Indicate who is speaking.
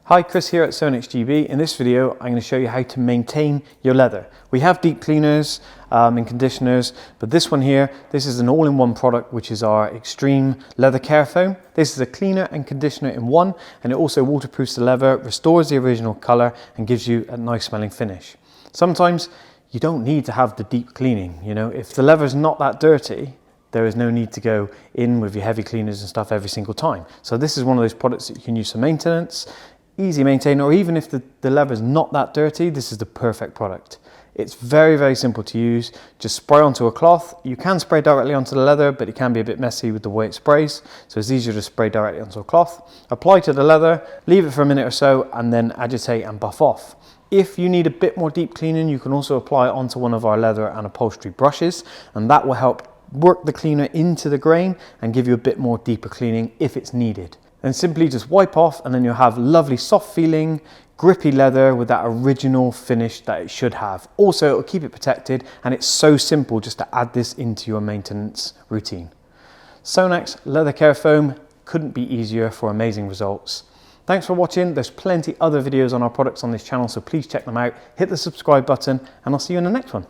Speaker 1: Hi, Chris here at SONAX GB. In this video, I'm going to show you how to maintain your leather. We have deep cleaners and conditioners, but this one here, this is an all-in-one product, which is our Extreme Leather Care Foam. This is a cleaner and conditioner in one, and it also waterproofs the leather, restores the original color, and gives you a nice smelling finish. Sometimes you don't need to have the deep cleaning. You know, if the leather is not that dirty, there is no need to go in with your heavy cleaners and stuff every single time. So this is one of those products that you can use for maintenance, easy maintain, or even if the leather is not that dirty, this is the perfect product. It's very, very simple to use. Just spray onto a cloth. You can spray directly onto the leather, but it can be a bit messy with the way it sprays. So it's easier to spray directly onto a cloth. Apply to the leather, leave it for a minute or so, and then agitate and buff off. If you need a bit more deep cleaning, you can also apply it onto one of our leather and upholstery brushes, and that will help work the cleaner into the grain and give you a bit more deeper cleaning if it's needed. Then simply just wipe off, and then you'll have lovely soft feeling, grippy leather with that original finish that it should have. Also, it'll keep it protected, and it's so simple just to add this into your maintenance routine. SONAX Leather Care Foam couldn't be easier for amazing results. Thanks for watching. There's plenty other videos on our products on this channel, so please check them out. Hit the subscribe button, and I'll see you in the next one.